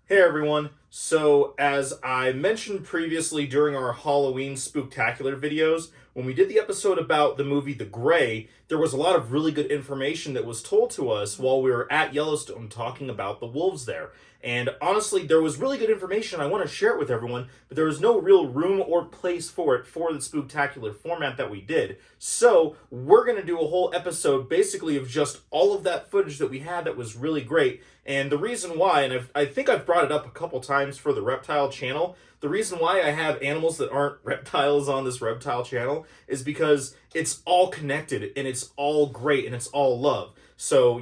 Hey everyone. So, as I mentioned previously during our Halloween spooktacular videos, when we did the episode about the movie The Grey, there was a lot of really good information that was told to us while we were at Yellowstone talking about the wolves there. And honestly, there was really good information. I want to share it with everyone, but there was no real room or place for it for the spooktacular format that we did. So, we're going to do a whole episode basically of just all of that footage that we had that was really great. And the reason why, and I think I've brought it up a couple times for the reptile channel, the reason why I have animals that aren't reptiles on this reptile channel is because it's all connected and it's all great and it's all love. So,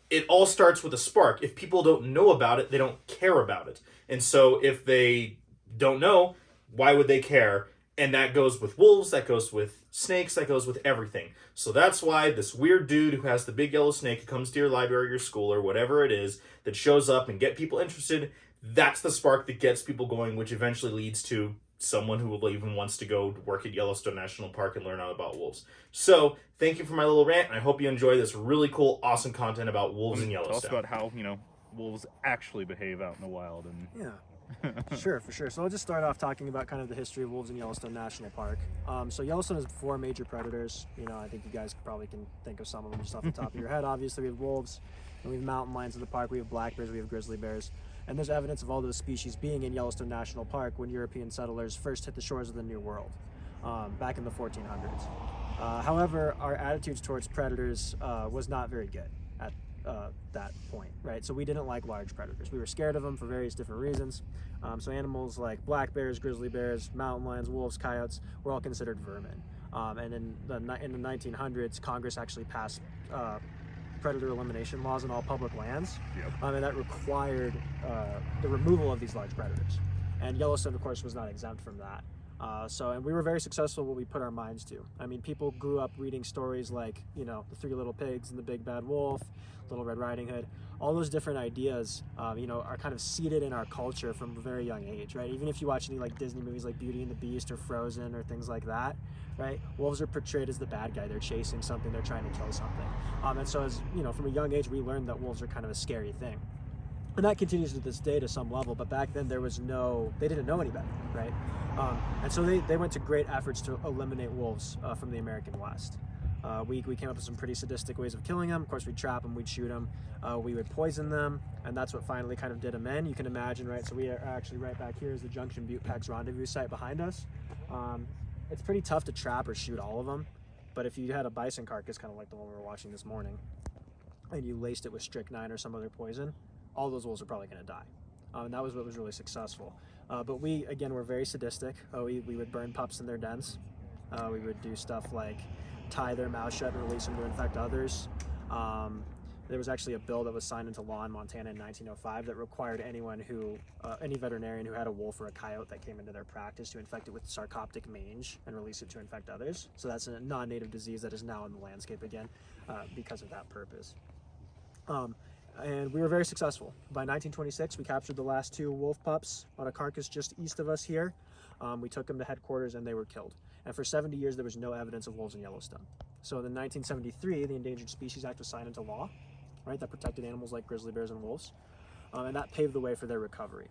it all starts with a spark. If people don't know about it, they don't care about it. And so if they don't know, why would they care? And that goes with wolves, that goes with snakes, that goes with everything. So that's why this weird dude who has the big yellow snake who comes to your library or your school or whatever it is that shows up and get people interested, that's the spark that gets people going, which eventually leads to someone who will even wants to go work at Yellowstone National Park and learn all about wolves. So thank you for my little rant, and I hope you enjoy this really cool, awesome content about wolves in Yellowstone. Tell us about how, wolves actually behave out in the wild. And Yeah, sure, for sure. So I'll just start off talking about kind of the history of wolves in Yellowstone National Park. So Yellowstone has four major predators. I think you guys probably can think of some of them just off the top of your head. Obviously, we have wolves, and we have mountain lions in the park. We have black bears, we have grizzly bears. And there's evidence of all those species being in Yellowstone National Park when European settlers first hit the shores of the New World back in the 1400s. However, our attitudes towards predators was not very good at that point, right? So we didn't like large predators. We were scared of them for various different reasons. So animals like black bears, grizzly bears, mountain lions, wolves, coyotes were all considered vermin. And in the 1900s, Congress actually passed predator elimination laws in all public lands, and that required the removal of these large predators. And Yellowstone, of course, was not exempt from that. And we were very successful at what we put our minds to. I mean, people grew up reading stories like, the Three Little Pigs and the Big Bad Wolf, Little Red Riding Hood. All those different ideas, are kind of seeded in our culture from a very young age, right? Even if you watch any like Disney movies like Beauty and the Beast or Frozen or things like that, right? Wolves are portrayed as the bad guy. They're chasing something. They're trying to kill something. And so as, from a young age, we learned that wolves are kind of a scary thing. And that continues to this day to some level, but back then they didn't know any better, right? And so they went to great efforts to eliminate wolves from the American West. We came up with some pretty sadistic ways of killing them. Of course, we'd trap them, we'd shoot them, we would poison them, and that's what finally kind of did them in. You can imagine, right? So we are actually right back here is the Junction Butte Pegs rendezvous site behind us. It's pretty tough to trap or shoot all of them, but if you had a bison carcass, kind of like the one we were watching this morning, and you laced it with strychnine or some other poison, all those wolves are probably going to die. And that was what was really successful. But we, again, were very sadistic. We would burn pups in their dens. We would do stuff like tie their mouth shut and release them to infect others. There was actually a bill that was signed into law in Montana in 1905 that required any veterinarian who had a wolf or a coyote that came into their practice to infect it with sarcoptic mange and release it to infect others. So that's a non-native disease that is now in the landscape again because of that purpose. And we were very successful. By 1926, we captured the last two wolf pups on a carcass just east of us here. We took them to headquarters and they were killed. And for 70 years, there was no evidence of wolves in Yellowstone. So in 1973, the Endangered Species Act was signed into law, right, that protected animals like grizzly bears and wolves. And that paved the way for their recovery.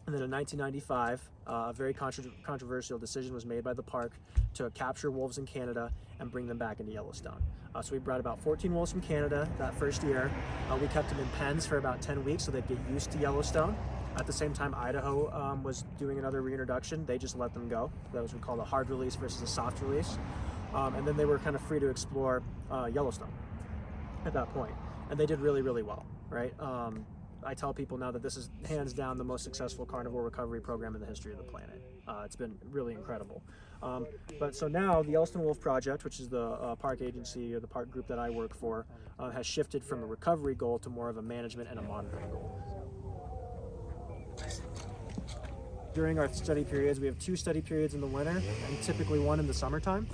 And then in 1995, a very controversial decision was made by the park to capture wolves in Canada and bring them back into Yellowstone. So we brought about 14 wolves from Canada that first year. We kept them in pens for about 10 weeks so they'd get used to Yellowstone. At the same time, Idaho was doing another reintroduction. They just let them go. That was what we call a hard release versus a soft release. And then they were kind of free to explore Yellowstone at that point. And they did really, really well, right? I tell people now that this is hands down the most successful carnivore recovery program in the history of the planet. It's been really incredible. But so now the Yellowstone Wolf Project, which is the park agency or the park group that I work for, has shifted from a recovery goal to more of a management and a monitoring goal. During our study periods, we have 2 study periods in the winter and typically 1 in the summertime.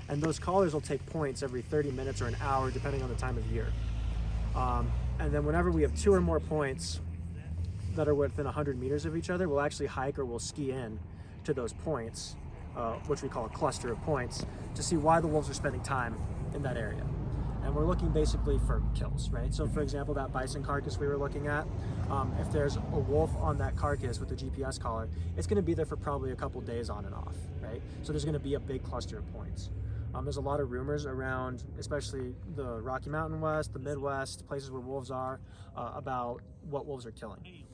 And those callers will take points every 30 minutes or an hour, depending on the time of year. And then whenever we have 2 or more points that are within 100 meters of each other, we'll actually hike or we'll ski in to those points, which we call a cluster of points, to see why the wolves are spending time in that area. And we're looking basically for kills, right? So for example, that bison carcass we were looking at, if there's a wolf on that carcass with the GPS collar, it's going to be there for probably a couple days on and off, right? So there's going to be a big cluster of points. There's a lot of rumors around, especially the Rocky Mountain West, the Midwest, places where wolves are, about what wolves are killing.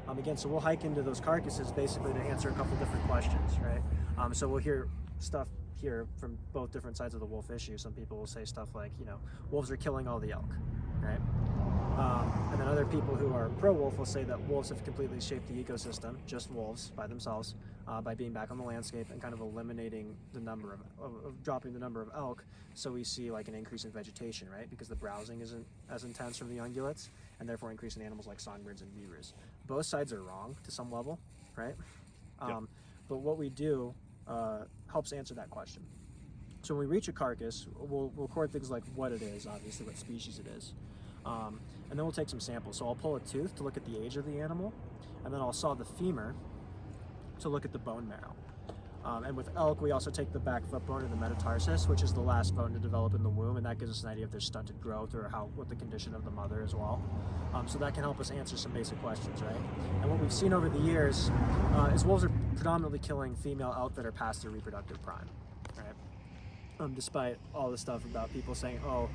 Again, so we'll hike into those carcasses basically to answer a couple different questions, right? So we'll hear stuff here from both different sides of the wolf issue. Some people will say stuff like, wolves are killing all the elk, right? And then other people who are pro-wolf will say that wolves have completely shaped the ecosystem, just wolves by themselves, by being back on the landscape and kind of eliminating the number of dropping the number of elk. So we see like an increase in vegetation, right? Because the browsing isn't as intense from the ungulates, and therefore increasing animals like songbirds and beavers. Both sides are wrong to some level, right? But what we do helps answer that question. So when we reach a carcass, we'll record things like what it is, obviously, what species it is. And then we'll take some samples. So I'll pull a tooth to look at the age of the animal, and then I'll saw the femur to look at the bone marrow. And with elk, we also take the back foot bone and the metatarsus, which is the last bone to develop in the womb, and that gives us an idea of their stunted growth or what the condition of the mother as well. So that can help us answer some basic questions, right? And what we've seen over the years is wolves are predominantly killing female elk that are past their reproductive prime, right? Despite all the stuff about people saying, oh,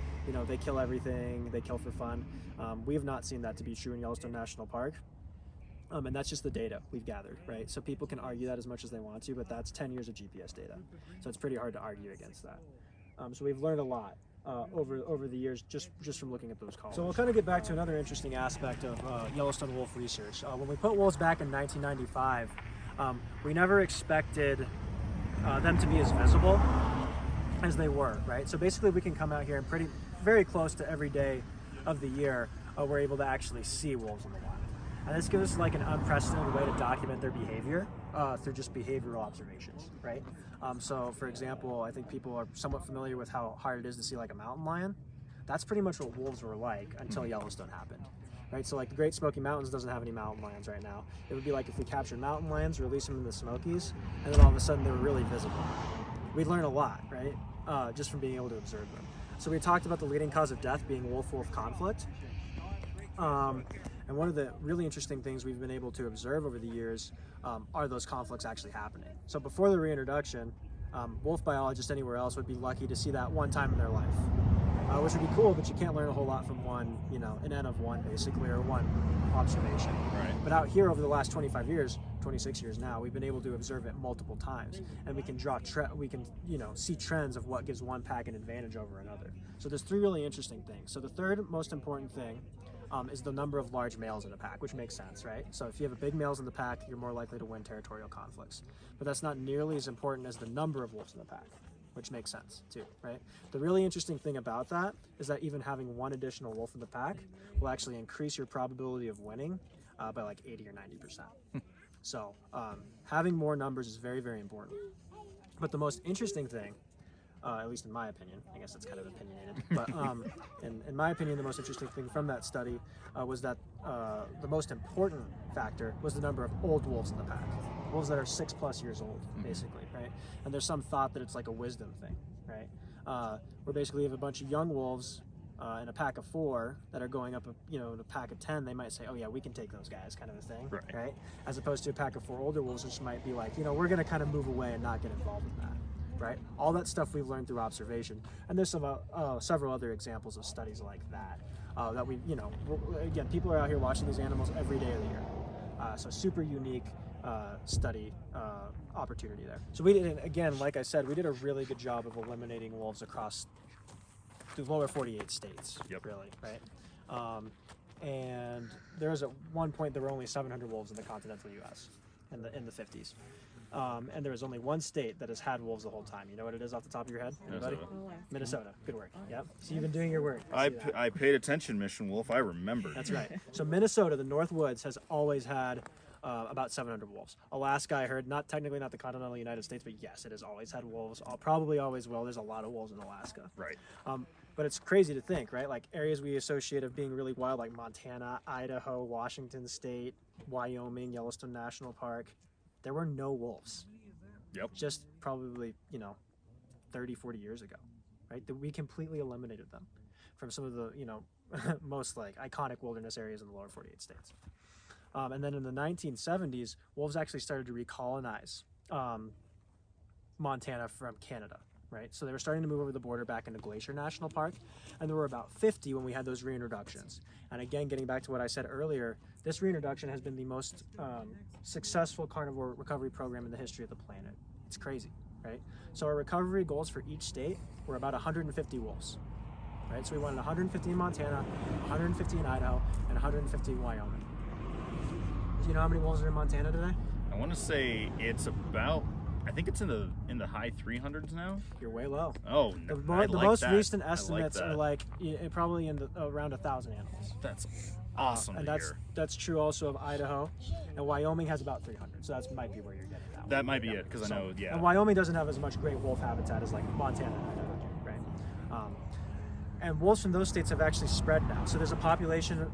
they kill everything, they kill for fun. We have not seen that to be true in Yellowstone National Park. And that's just the data we've gathered, right? So people can argue that as much as they want to, but that's 10 years of GPS data. So it's pretty hard to argue against that. So we've learned a lot over the years just from looking at those calls. So we'll kind of get back to another interesting aspect of Yellowstone wolf research. When we put wolves back in 1995, we never expected them to be as visible as they were, right? So basically we can come out here and very close to every day of the year, we're able to actually see wolves in the wild. And this gives us like an unprecedented way to document their behavior through just behavioral observations, right? So for example, I think people are somewhat familiar with how hard it is to see like a mountain lion. That's pretty much what wolves were like until Yellowstone happened, right? So like the Great Smoky Mountains doesn't have any mountain lions right now. It would be like if we captured mountain lions, release them in the Smokies, and then all of a sudden they were really visible. We'd learn a lot, right? Just from being able to observe them. So we talked about the leading cause of death being wolf-wolf conflict. And one of the really interesting things we've been able to observe over the years are those conflicts actually happening. So before the reintroduction, wolf biologists anywhere else would be lucky to see that one time in their life, which would be cool, but you can't learn a whole lot from one, an N of one basically, or one observation. Right. But out here over the last 25 years, 26 years now, we've been able to observe it multiple times, and we can see trends of what gives one pack an advantage over another. So there's three really interesting things. So the third most important thing is the number of large males in a pack, which makes sense, right? So if you have a big males in the pack, you're more likely to win territorial conflicts. But that's not nearly as important as the number of wolves in the pack, which makes sense too, right? The really interesting thing about that is that even having one additional wolf in the pack will actually increase your probability of winning by like 80 or 90%. So having more numbers is very, very important. But the most interesting thing, at least in my opinion, I guess it's kind of opinionated, but in my opinion, the most interesting thing from that study was that the most important factor was the number of old wolves in the pack. Wolves that are 6+ years old, basically, right? And there's some thought that it's like a wisdom thing, right? Where basically you have a bunch of young wolves in a pack of 4 that are going up, in a pack of 10, they might say, oh yeah, we can take those guys, kind of a thing, right? As opposed to a pack of 4 older wolves, which might be like, we're going to kind of move away and not get involved in that. Right? All that stuff we've learned through observation, and there's some several other examples of studies like that. That we, again, people are out here watching these animals every day of the year. So super unique study opportunity there. So we did, again, like I said, we did a really good job of eliminating wolves across the lower 48 states. Yep. Really, right? And there was at one point there were only 700 wolves in the continental U.S. in the 50s. And there is only one state that has had wolves the whole time. You know what it is off the top of your head? Anybody? Minnesota. Good work. Yep. So you've been doing your work. I paid attention, Mission Wolf. I remember. That's right. So Minnesota, the North Woods, has always had about 700 wolves. Alaska, I heard, technically not the continental United States, but yes, it has always had wolves. Probably always will. There's a lot of wolves in Alaska. Right. But it's crazy to think, right? Like areas we associate of being really wild, like Montana, Idaho, Washington State, Wyoming, Yellowstone National Park. There were no wolves. Yep. Just probably, 30, 40 years ago, right? That we completely eliminated them. from some of the, most like iconic wilderness areas in the lower 48 states. And then in the 1970s, wolves actually started to recolonize Montana from Canada, right? So they were starting to move over the border back into Glacier National Park, and there were about 50 when we had those reintroductions. And again, getting back to what I said earlier, this reintroduction has been the most successful carnivore recovery program in the history of the planet. It's crazy, right? So our recovery goals for each state were about 150 wolves, right? So we wanted 150 in Montana, 150 in Idaho, and 150 in Wyoming. Do you know how many wolves are in Montana today? I want to say it's about, I think it's in the high 300s now. You're way low. Oh, The, no, the like most that. recent I like estimates that. are like probably in around 1,000 animals. That's awesome And to that's hear. that's true also of Idaho, and Wyoming has about 300. So that might be where you're getting that. That might be it, because I know, yeah. And Wyoming doesn't have as much great wolf habitat as like Montana and Idaho do, right? And wolves from those states have actually spread now. So there's a population.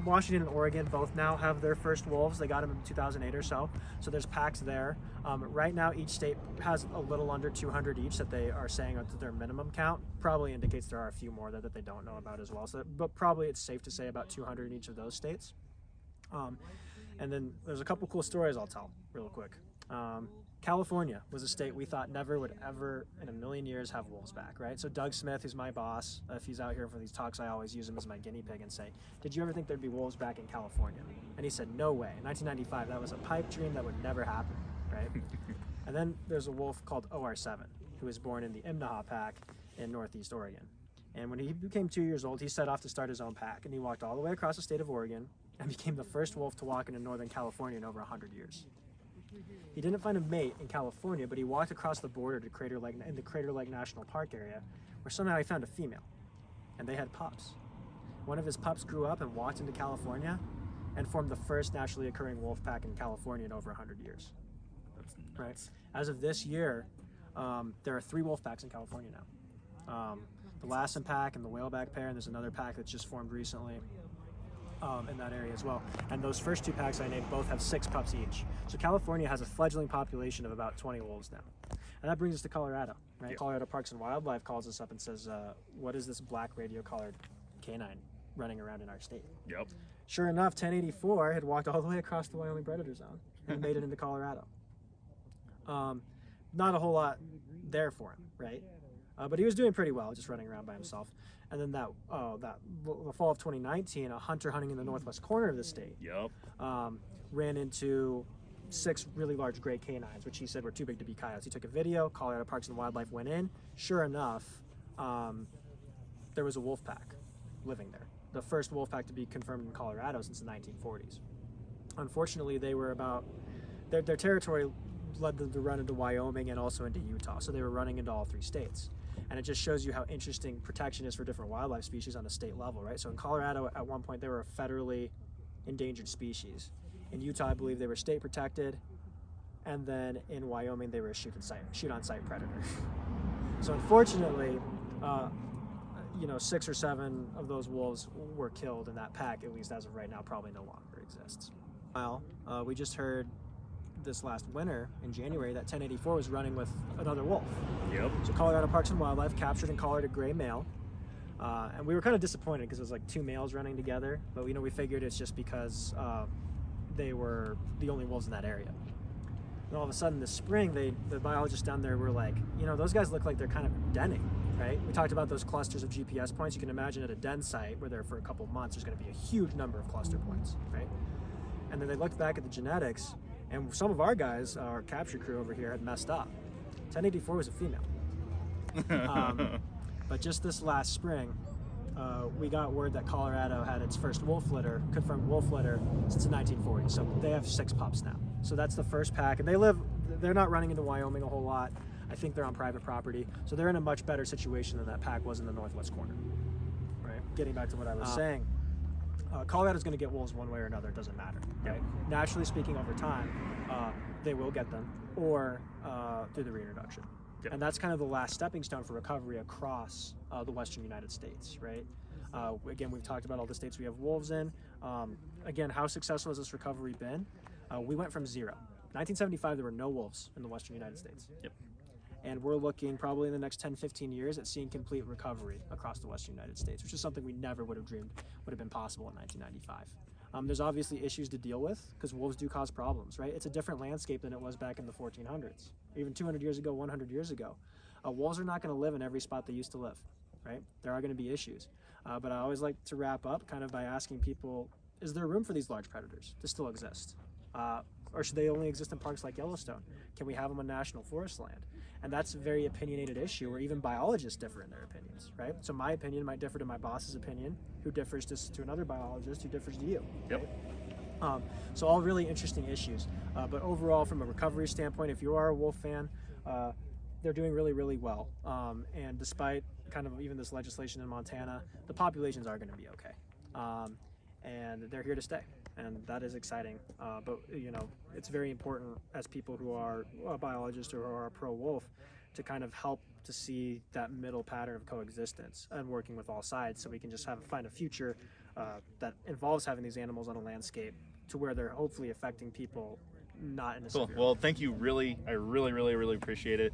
Washington and Oregon both now have their first wolves. They got them in 2008 or so. So there's packs there. Right now, each state has a little under 200 each that they are saying are their minimum count. Probably indicates there are a few more that they don't know about as well. So, but probably it's safe to say about 200 in each of those states. And then there's a couple cool stories I'll tell real quick. California was a state we thought never would ever in a million years have wolves back, right? So Doug Smith, who's my boss, if he's out here for these talks, I always use him as my guinea pig and say, did you ever think there'd be wolves back in California? And he said, no way. In 1995, that was a pipe dream that would never happen, right? And then there's a wolf called OR7, who was born in the Imnaha pack in Northeast Oregon. And when he became 2 years old, he set off to start his own pack, and he walked all the way across the state of Oregon and became the first wolf to walk into Northern California in over 100 years. He didn't find a mate in California, but he walked across the border to in the Crater Lake National Park area, where somehow he found a female, and they had pups. One of his pups grew up and walked into California and formed the first naturally occurring wolf pack in California in over 100 years. That's nuts. Right? As of this year, there are 3 wolf packs in California now. The Lassen pack and the Whaleback pair, and there's another pack that's just formed recently. In that area as well. And those first 2 packs I named both have 6 pups each. So California has a fledgling population of about 20 wolves now. And that brings us to Colorado, right? Yep. Colorado Parks and Wildlife calls us up and says, what is this black radio-collared canine running around in our state? Yep. Sure enough, 1084 had walked all the way across the Wyoming predator zone and made it into Colorado. Not a whole lot there for him, right? But he was doing pretty well, just running around by himself. And then the fall of 2019, a hunter hunting in the northwest corner of the state Yep. ran into 6 really large gray canines, which he said were too big to be coyotes. He took a video, Colorado Parks and Wildlife went in. Sure enough, there was a wolf pack living there. The first wolf pack to be confirmed in Colorado since the 1940s. Unfortunately, they were their territory led them to run into Wyoming and also into Utah, so they were running into all 3 states. And it just shows you how interesting protection is for different wildlife species on a state level, right? So in Colorado, at one point, they were a federally endangered species. In Utah, I believe they were state protected. And then in Wyoming, they were a shoot-on-sight predator. So unfortunately, 6 or 7 of those wolves were killed in that pack, at least as of right now, probably no longer exists. We just heard this last winter in January that 1084 was running with another wolf. Yep. So Colorado Parks and Wildlife captured and collared a gray male, and we were kind of disappointed because it was like 2 males running together. But we figured it's just because they were the only wolves in that area. And all of a sudden this spring, the biologists down there were like, those guys look like they're kind of denning, right? We talked about those clusters of GPS points. You can imagine at a den site where they're for a couple of months, there's going to be a huge number of cluster points, right? And then they looked back at the genetics. And some of our guys, our capture crew over here, had messed up. 1084 was a female. But just this last spring, we got word that Colorado had its first confirmed wolf litter since the 1940s. So they have 6 pups now. So that's the first pack. And they're not running into Wyoming a whole lot. I think they're on private property. So they're in a much better situation than that pack was in the northwest corner. Right? Getting back to what I was saying. Colorado's going to get wolves one way or another. It doesn't matter, right? Naturally speaking, over time, they will get them, or through the reintroduction. Yep. And that's kind of the last stepping stone for recovery across the western United States, right? Again, we've talked about all the states we have wolves in. Again, how successful has this recovery been? We went from 0. 1975, there were no wolves in the western United States. Yep. And we're looking probably in the next 10, 15 years at seeing complete recovery across the western United States, which is something we never would have dreamed would have been possible in 1995. There's obviously issues to deal with because wolves do cause problems, right? It's a different landscape than it was back in the 1400s, even 200 years ago, 100 years ago. Wolves are not going to live in every spot they used to live, right? There are going to be issues. But I always like to wrap up kind of by asking people, is there room for these large predators to still exist? Or should they only exist in parks like Yellowstone? Can we have them on national forest land? And that's a very opinionated issue where even biologists differ in their opinions, right? So my opinion might differ to my boss's opinion, who differs to another biologist, who differs to you. Yep. Right? So all really interesting issues. But overall, from a recovery standpoint, if you are a wolf fan, they're doing really, really well. And despite kind of even this legislation in Montana, the populations are going to be okay. And they're here to stay. And that is exciting. But, you know, it's very important as people who are biologists or who are pro-wolf to kind of help to see that middle pattern of coexistence and working with all sides so we can just find a future that involves having these animals on a landscape to where they're hopefully affecting people not in a Cool. severe Well, thank you. I really appreciate it.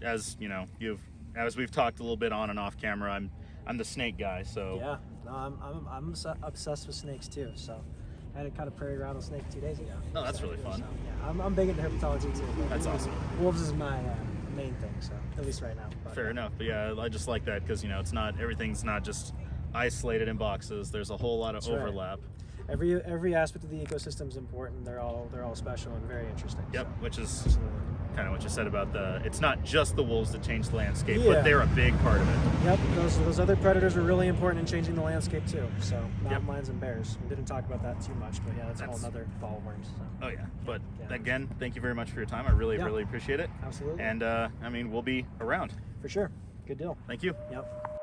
As you know, as we've talked a little bit on and off camera, I'm the snake guy. So Yeah, no, I'm obsessed with snakes too. So I had to cut a prairie rattlesnake 2 days ago. Oh, that's really fun. So, yeah, I'm big into herpetology too. That's awesome. Wolves is my main thing, so at least right now. But, Fair enough. But yeah, I just like that because, you know, everything's not just isolated in boxes. There's a whole lot of That's right. overlap. Every aspect of the ecosystem is important. They're all special and very interesting. Yep, so. which is Absolutely. kind of what you said about it's not just the wolves that change the landscape, Yeah. but they're a big part of it. Yep, those other predators are really important in changing the landscape too. So mountain Yep. lions and bears. We didn't talk about that too much, but yeah, that's a whole other ball of worms. So. Oh yeah, but Yeah. again, thank you very much for your time. I really Yeah. appreciate it. Absolutely. And I mean, we'll be around. For sure. Good deal. Thank you. Yep.